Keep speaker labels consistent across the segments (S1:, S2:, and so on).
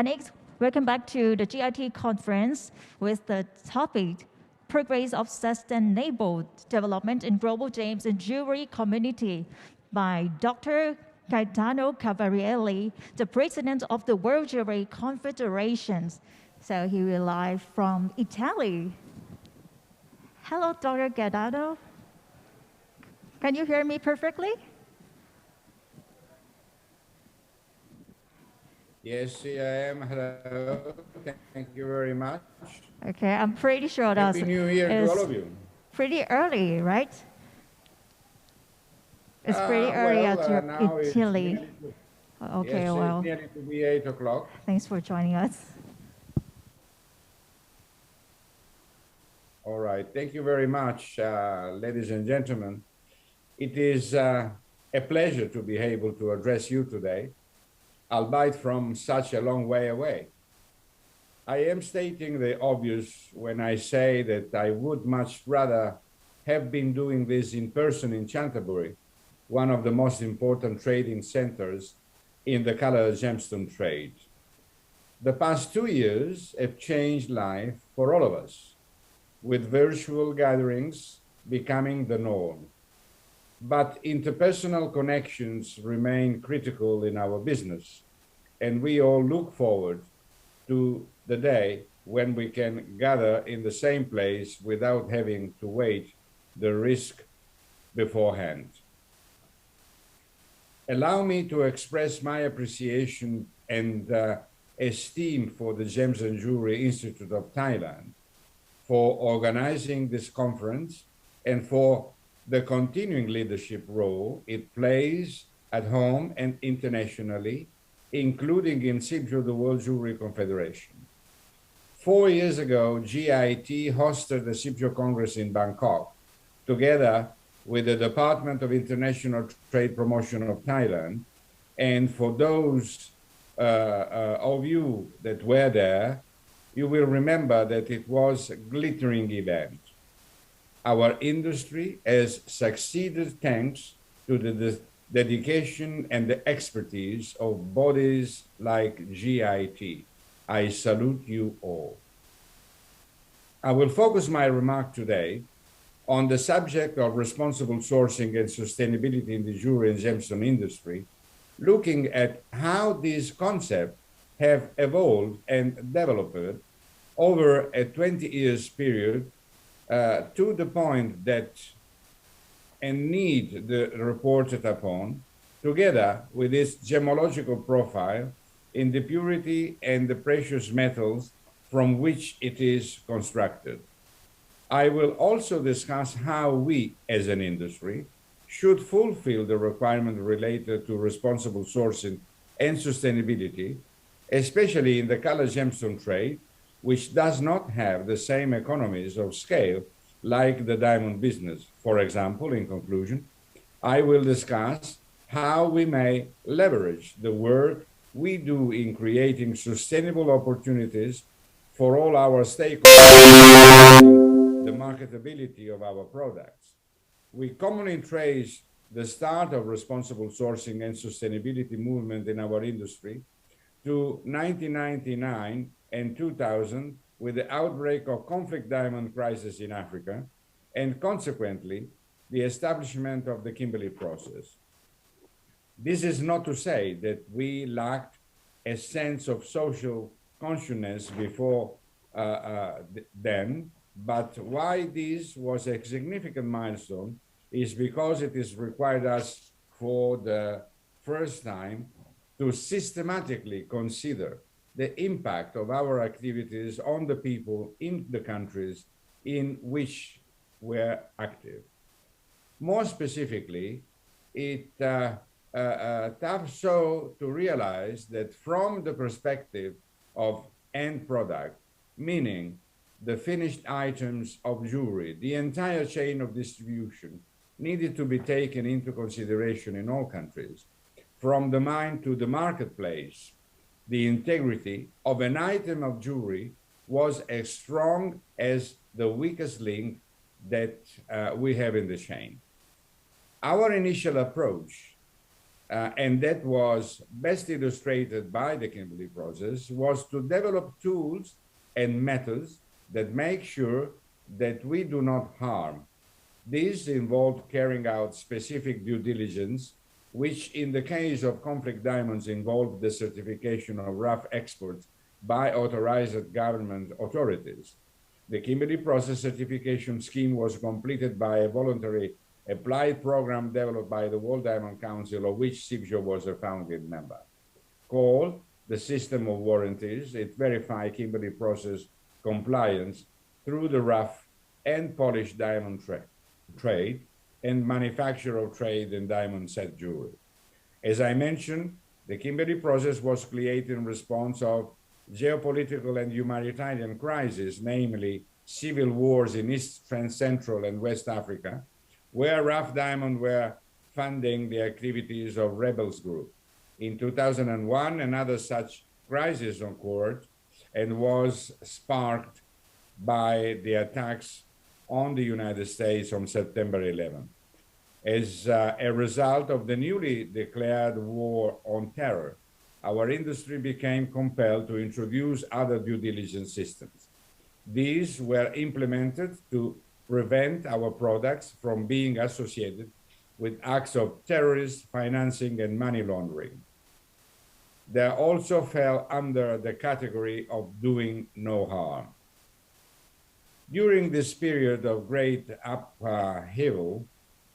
S1: Next, welcome back to the GIT conference with the topic, Progress of Sustainable Development in Global Gems and Jewelry Community by Dr. Gaetano Cavalieri, the president of the World Jewellery Confederation. So he will live from Italy. Hello, Dr. Gaetano. Can you hear me perfectly?
S2: Yes, I am. Hello. Thank you very much.
S1: Okay, I'm pretty sure that's
S2: Happy New Year to all of you.
S1: Pretty early, right? It's pretty early at Italy. Okay,
S2: yes,
S1: well.
S2: It's nearly to be 8 o'clock.
S1: Thanks for joining us.
S2: All right. Thank you very much, ladies and gentlemen. It is a pleasure to be able to address you today, albeit from such a long way away. I am stating the obvious when I say that I would much rather have been doing this in person in Canterbury, one of the most important trading centers in the color gemstone trade. The past 2 years have changed life for all of us, with virtual gatherings becoming the norm. But interpersonal connections remain critical in our business, and we all look forward to the day when we can gather in the same place without having to wait the risk beforehand. Allow me to express my appreciation and esteem for the Gems and Jewellery Institute of Thailand for organizing this conference and for the continuing leadership role it plays at home and internationally, including in CIBJO, the World Jewellery Confederation. 4 years ago, GIT hosted the CIBJO Congress in Bangkok, together with the Department of International Trade Promotion of Thailand. And for those of you that were there, you will remember that it was a glittering event. Our industry has succeeded thanks to the dedication and the expertise of bodies like GIT. I salute you all. I will focus my remark today on the subject of responsible sourcing and sustainability in the jewelry and gemstone industry, looking at how these concepts have evolved and developed over a 20 years period to the point that a need the reported upon, together with its gemological profile in the purity and the precious metals from which it is constructed. I will also discuss how we, as an industry, should fulfill the requirement related to responsible sourcing and sustainability, especially in the color gemstone trade, which does not have the same economies of scale like the diamond business. For example, in conclusion, I will discuss how we may leverage the work we do in creating sustainable opportunities for all our stakeholders, the marketability of our products. We commonly trace the start of responsible sourcing and sustainability movement in our industry to 1999 and 2000 with the outbreak of conflict diamond crisis in Africa and consequently the establishment of the Kimberley process. This is not to say that we lacked a sense of social consciousness before then, but why this was a significant milestone is because it has required us for the first time to systematically consider the impact of our activities on the people in the countries in which we're active. More specifically, it taps so to realize that from the perspective of end product, meaning the finished items of jewelry, the entire chain of distribution needed to be taken into consideration in all countries, from the mine to the marketplace. The integrity of an item of jewelry was as strong as the weakest link that we have in the chain. Our initial approach and that was best illustrated by the Kimberley process, was to develop tools and methods that make sure that we do not harm. These involved carrying out specific due diligence, which in the case of conflict diamonds involved the certification of rough exports by authorized government authorities. The Kimberley process certification scheme was completed by a voluntary applied program developed by the World Diamond Council, of which CIBJO was a founding member. Called the System of Warranties, it verifies Kimberley process compliance through the rough and polished diamond trade and manufacture of trade and diamond set jewelry. As I mentioned, the Kimberley process was created in response of geopolitical and humanitarian crises, namely civil wars in East, Central, and West Africa, where rough diamond were funding the activities of rebels group. In 2001, another such crisis occurred and was sparked by the attacks on the United States on September 11. As a result of the newly declared war on terror, our industry became compelled to introduce other due diligence systems. These were implemented to prevent our products from being associated with acts of terrorist financing and money laundering. They also fell under the category of doing no harm. During this period of great upheaval,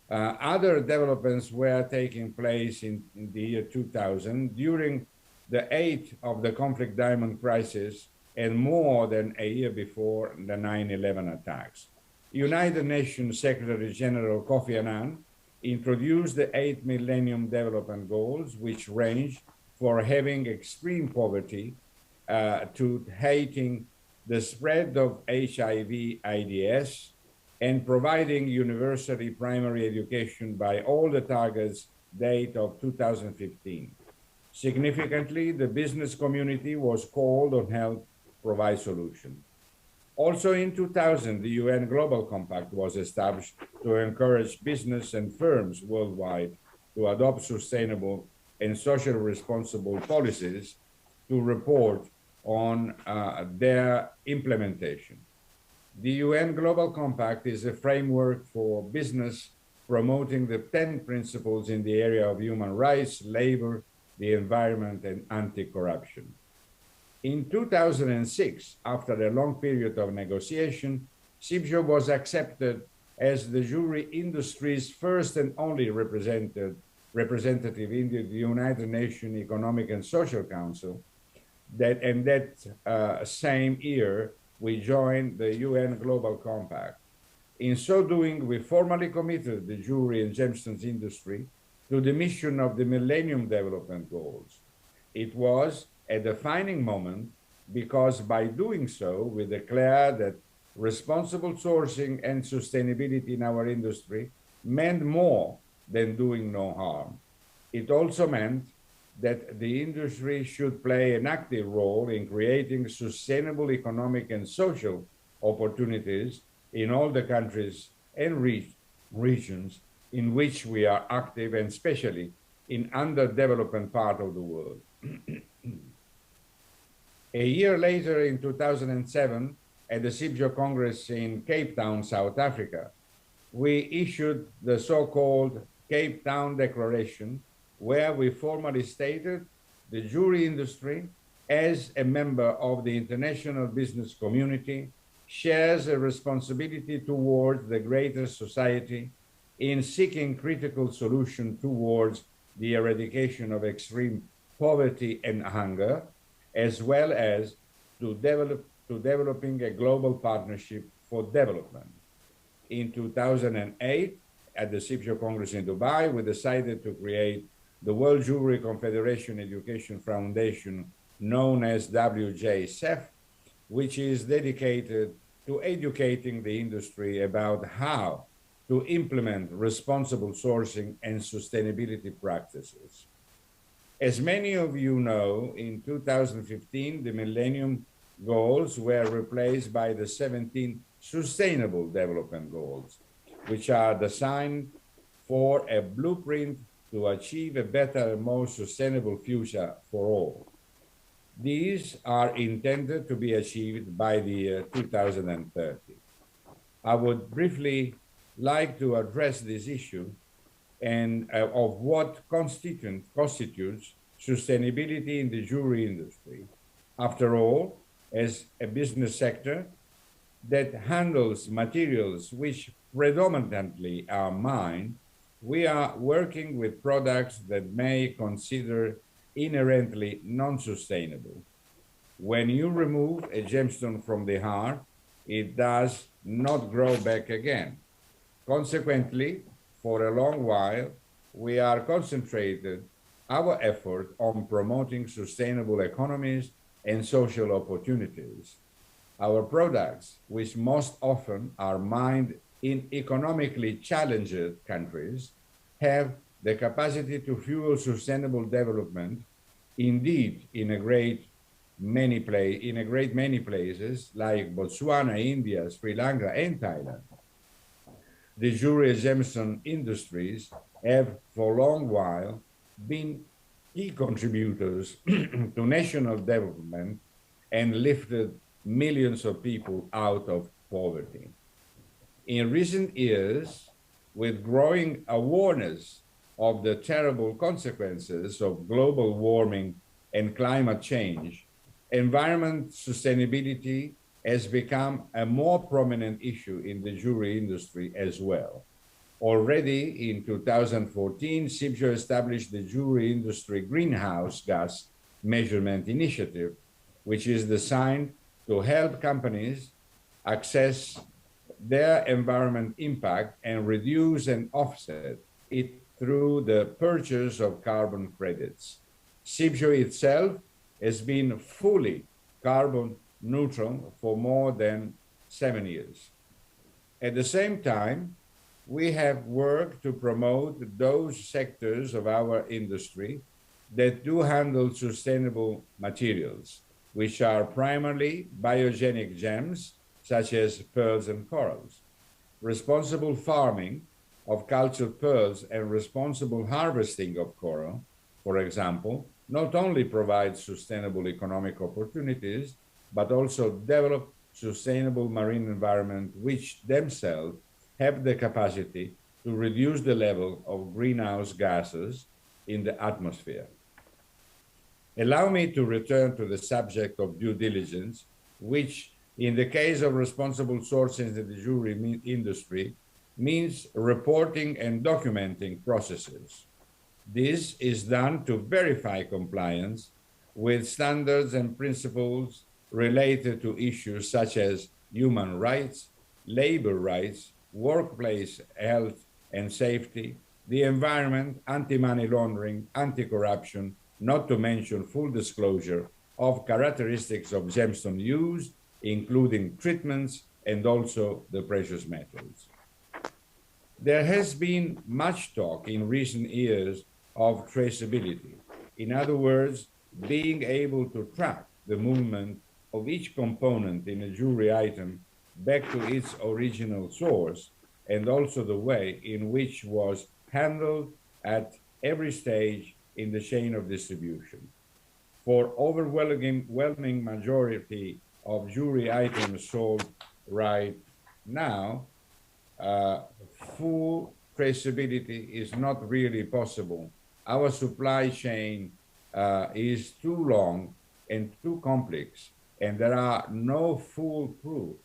S2: other developments were taking place in the year 2000 during the height of the conflict diamond crisis and more than a year before the 9/11 attacks. United Nations Secretary General Kofi Annan introduced the 8 Millennium Development Goals, which range for having extreme poverty to hating the spread of HIV/AIDS and providing universally primary education by all the targets date of 2015. Significantly, the business community was called on help provide solutions. Also in 2000, the UN Global Compact was established to encourage business and firms worldwide to adopt sustainable and socially responsible policies to report on their implementation. The UN Global Compact is a framework for business promoting the 10 principles in the area of human rights, labor, the environment, and anti-corruption. In 2006, after a long period of negotiation, CIBJO was accepted as the jewelry industry's first and only representative in the United Nations Economic and Social Council. That same year, we joined the UN Global Compact. In so doing, we formally committed the jewelry and gemstones industry to the mission of the Millennium Development Goals. It was a defining moment because by doing so, we declared that responsible sourcing and sustainability in our industry meant more than doing no harm. It also meant that the industry should play an active role in creating sustainable economic and social opportunities in all the countries and regions in which we are active, and especially in underdeveloped part of the world. A year later, in 2007, at the CIBJO Congress in Cape Town, South Africa, we issued the so-called Cape Town Declaration, where we formally stated the jewelry industry, as a member of the international business community, shares a responsibility towards the greater society in seeking critical solutions towards the eradication of extreme poverty and hunger, as well as to developing a global partnership for development. In 2008, at the CIBJO Congress in Dubai, we decided to create the World Jewellery Confederation Education Foundation, known as WJCEF, which is dedicated to educating the industry about how to implement responsible sourcing and sustainability practices. As many of you know, in 2015, the Millennium Goals were replaced by the 17 Sustainable Development Goals, which are designed for a blueprint to achieve a better and more sustainable future for all. These are intended to be achieved by the year 2030. I would briefly like to address this issue and of what constitutes sustainability in the jewelry industry. After all, as a business sector that handles materials which predominantly are mined, we are working with products that may consider inherently non-sustainable. When you remove a gemstone from the heart, it does not grow back again. Consequently, for a long while, we are concentrated our effort on promoting sustainable economies and social opportunities. Our products, which most often are mined in economically challenged countries, have the capacity to fuel sustainable development. Indeed, in a great many places like Botswana, India, Sri Lanka, and Thailand. The jewelry and gemstone industries have for a long while been key contributors to national development and lifted millions of people out of poverty. In recent years, with growing awareness of the terrible consequences of global warming and climate change, environment sustainability has become a more prominent issue in the jewelry industry as well. Already in 2014, CIBJO established the Jewelry Industry Greenhouse Gas Measurement Initiative, which is designed to help companies assess their environment impact and reduce and offset it through the purchase of carbon credits. CIBJO itself has been fully carbon neutral for more than 7 years. At the same time, we have worked to promote those sectors of our industry that do handle sustainable materials, which are primarily biogenic gems, such as pearls and corals. Responsible farming of cultured pearls and responsible harvesting of coral, for example, not only provide sustainable economic opportunities, but also develop sustainable marine environment, which themselves have the capacity to reduce the level of greenhouse gases in the atmosphere. Allow me to return to the subject of due diligence, which in the case of responsible sourcing in the jewelry industry means reporting and documenting processes. This is done to verify compliance with standards and principles related to issues such as human rights, labor rights, workplace health and safety, the environment, anti-money laundering, anti-corruption, not to mention full disclosure of characteristics of gemstone use, including treatments and also the precious metals. There has been much talk in recent years of traceability. In other words, being able to track the movement of each component in a jewelry item back to its original source, and also the way in which was handled at every stage in the chain of distribution. For overwhelming majority of jewelry items sold right now, full traceability is not really possible. Our supply chain is too long and too complex, and there are no foolproof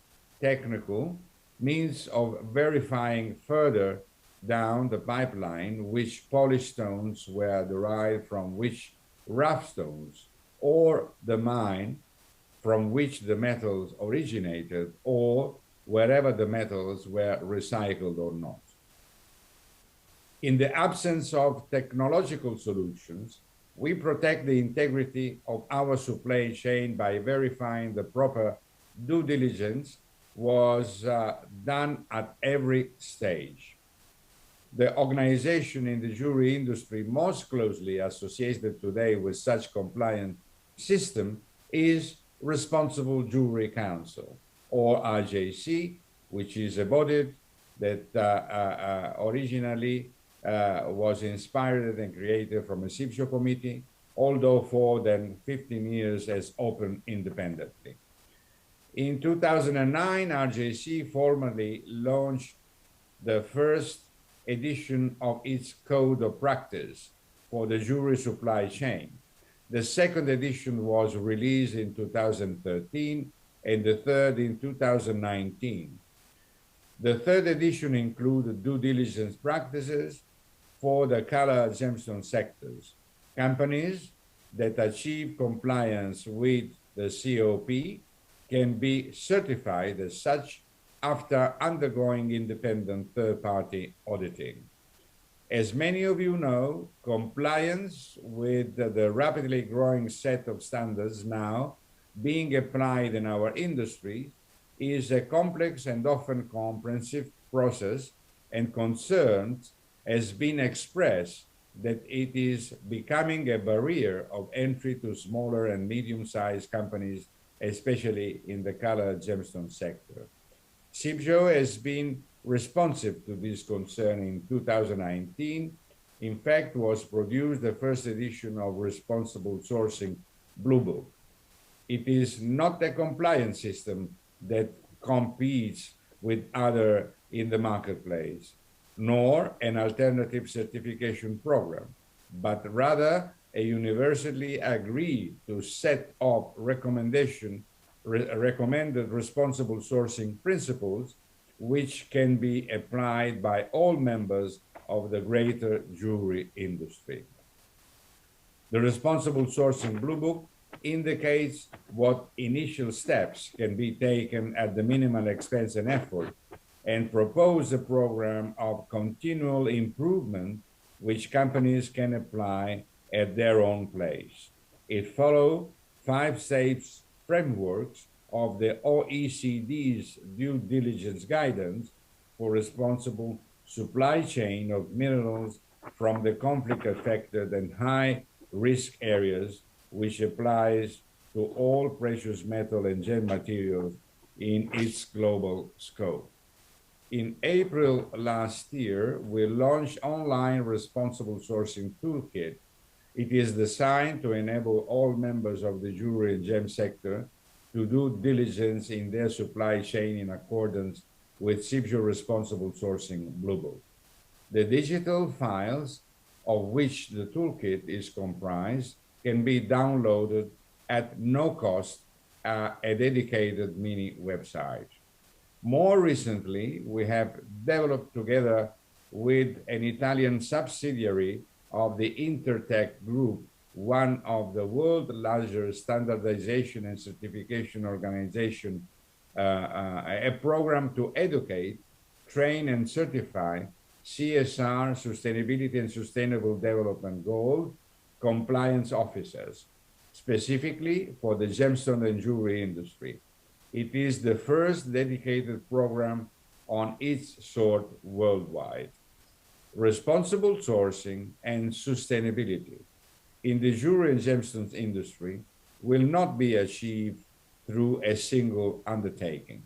S2: technical means of verifying further down the pipeline which polished stones were derived from which rough stones, or the mine from which the metals originated, or wherever the metals were recycled or not. In the absence of technological solutions, we protect the integrity of our supply chain by verifying the proper due diligence was done at every stage. The organization in the jewelry industry most closely associated today with such compliant system is Responsible Jewelry Council, or RJC, which is a body that originally was inspired and created from a CIBJO committee, although for then 15 years has opened independently. In 2009, RJC formally launched the first edition of its Code of Practice for the jewelry supply chain. The second edition was released in 2013 and the third in 2019. The third edition included due diligence practices for the color gemstone sectors. Companies that achieve compliance with the COP can be certified as such after undergoing independent third-party auditing. As many of you know, compliance with the rapidly growing set of standards now being applied in our industry is a complex and often comprehensive process, and concerns has been expressed that it is becoming a barrier of entry to smaller and medium-sized companies, especially in the color gemstone sector. CIBJO has been responsive to this concern in 2019. In fact, was produced the first edition of Responsible Sourcing Blue Book. It is not a compliance system that competes with other in the marketplace, nor an alternative certification program, but rather a universally agreed to set of recommended responsible sourcing principles which can be applied by all members of the greater jewelry industry. The Responsible Sourcing Blue Book indicates what initial steps can be taken at the minimal expense and effort, and propose a program of continual improvement which companies can apply at their own place. It follows 5 steps frameworks of the OECD's due diligence guidance for responsible supply chain of minerals from the conflict-affected and high-risk areas, which applies to all precious metal and gem materials in its global scope. In April last year, we launched online Responsible Sourcing Toolkit. It is designed to enable all members of the jewelry and gem sector to do diligence in their supply chain in accordance with CIBJO Responsible Sourcing Blue Book. The digital files of which the toolkit is comprised can be downloaded at no cost at a dedicated mini website. More recently, we have developed together with an Italian subsidiary of the Intertech Group, one of the world's largest standardization and certification organization, a program to educate, train, and certify CSR, Sustainability and Sustainable Development Goals, compliance officers, specifically for the gemstone and jewelry industry. It is the first dedicated program on its sort worldwide. Responsible sourcing and sustainability in the jewelry and gemstones industry will not be achieved through a single undertaking,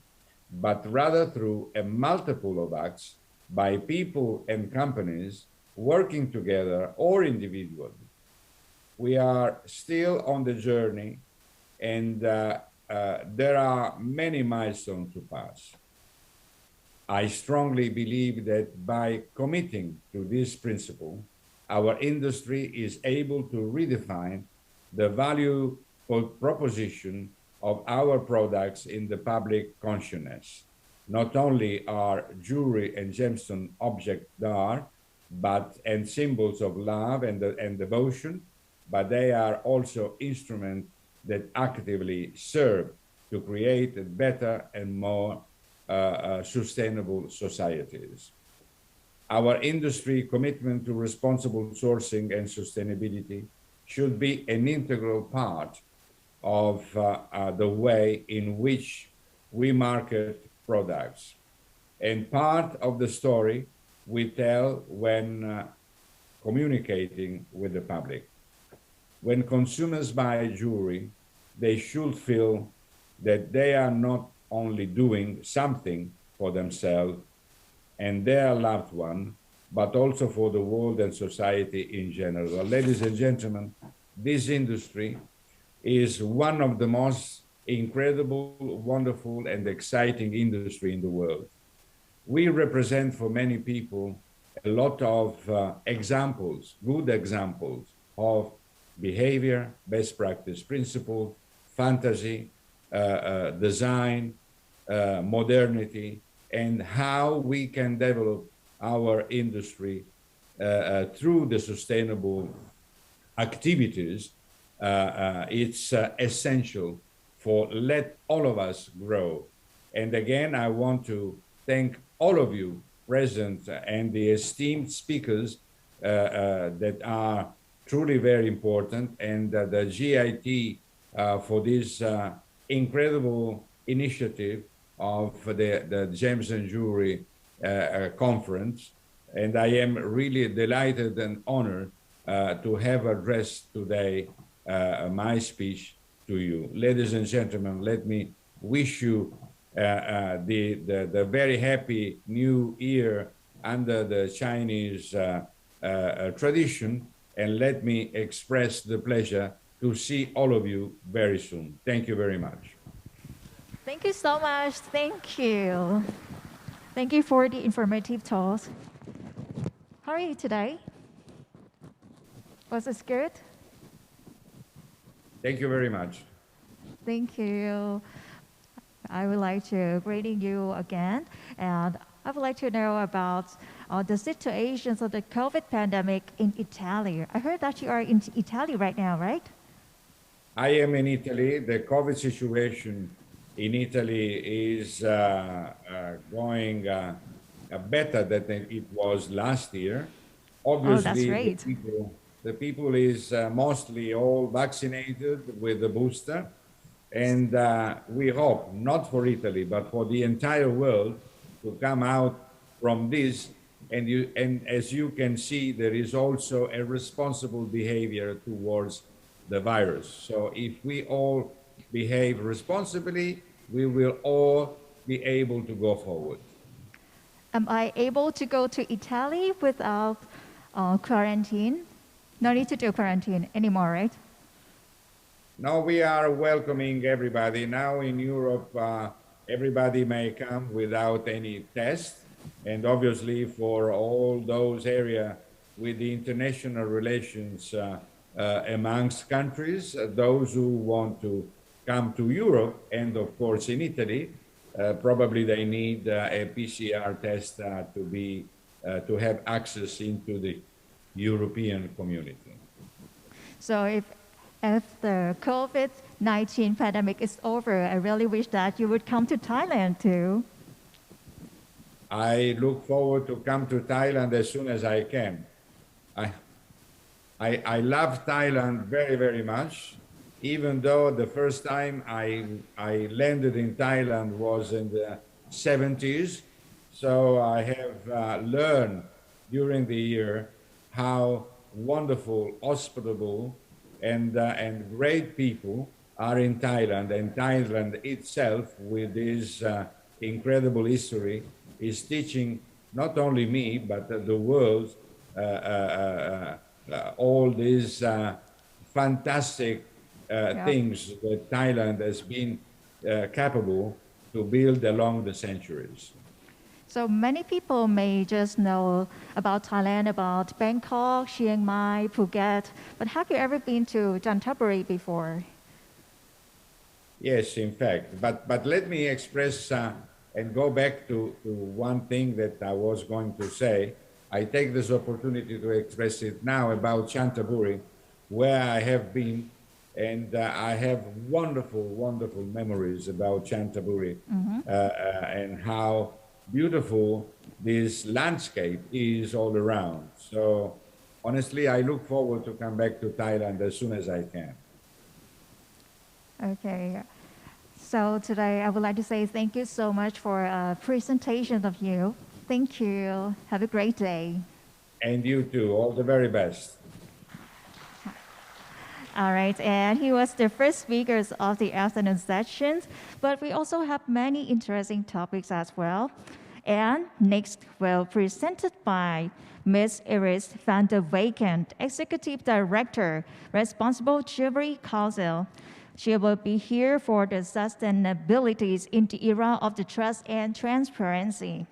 S2: but rather through a multiple of acts by people and companies working together or individually. We are still on the journey, and there are many milestones to pass. I strongly believe that by committing to this principle, our industry is able to redefine the value proposition of our products in the public consciousness. Not only are jewelry and gemstone objects there, and symbols of love and devotion, but they are also instruments that actively serve to create better and more sustainable societies. Our industry commitment to responsible sourcing and sustainability should be an integral part of the way in which we market products, and part of the story we tell when communicating with the public. When consumers buy jewelry, they should feel that they are not only doing something for themselves and their loved one, but also for the world and society in general. Ladies and gentlemen, this industry is one of the most incredible, wonderful, and exciting industry in the world. We represent for many people a lot of examples, good examples of behavior, best practice principle, fantasy, design, modernity, and how we can develop our industry through the sustainable activities. It's essential for let all of us grow. And again, I want to thank all of you present and the esteemed speakers that are truly very important, and the GIT for this incredible initiative of the Gems and Jewelry conference. And I am really delighted and honored to have addressed today my speech to you. Ladies and gentlemen, let me wish you the very happy new year under the Chinese tradition, and let me express the pleasure to see all of you very soon. Thank you very much.
S1: Thank you so much. Thank you. Thank you for the informative talk. How are you today? Was it good?
S2: Thank you very much.
S1: Thank you. I would like to greeting you again, and I would like to know about the situations of the COVID pandemic in Italy. I heard that you are in Italy right now, right?
S2: I am in Italy. The COVID situation in Italy is going better than it was last year. Obviously,
S1: that's great.
S2: the people is mostly all vaccinated with the booster. And we hope, not for Italy, but for the entire world, to come out from this. And as you can see, there is also a responsible behavior towards the virus. So if we all behave responsibly, we will all be able to go forward.
S1: Am I able to go to Italy without quarantine? No need to do quarantine anymore, right?
S2: Now we are welcoming everybody. Now in Europe, everybody may come without any test. And obviously for all those areas with the international relations amongst countries, those who want to come to Europe, and of course in Italy, probably they need a PCR test to have access into the European community.
S1: So if the COVID-19 pandemic is over, I really wish that you would come to Thailand too.
S2: I look forward to come to Thailand as soon as I can. I love Thailand very, very much, even though the first time I landed in Thailand was in the 70s. So I have learned during the year how wonderful, hospitable, and great people are in Thailand. And Thailand itself, with this incredible history, is teaching not only me, but the world, all these fantastic things that Thailand has been capable to build along the centuries.
S1: So many people may just know about Thailand, about Bangkok, Chiang Mai, Phuket, but have you ever been to Canterbury before?
S2: Yes, in fact, but let me express and go back to one thing that I was going to say. I take this opportunity to express it now about Canterbury, where I have been, and I have wonderful, wonderful memories about Canterbury and how beautiful this landscape is all around. So honestly, I look forward to come back to Thailand as soon as I can.
S1: Okay. So today I would like to say thank you so much for a presentation of you. Thank you. Have a great day.
S2: And you too. All the very best.
S1: All right, and he was the first speakers of the afternoon sessions, but we also have many interesting topics as well. And next, well, presented by Ms. Iris van der Weken, Executive Director, Responsible Jewelry Council. She will be here for the sustainabilities in the era of the trust and transparency.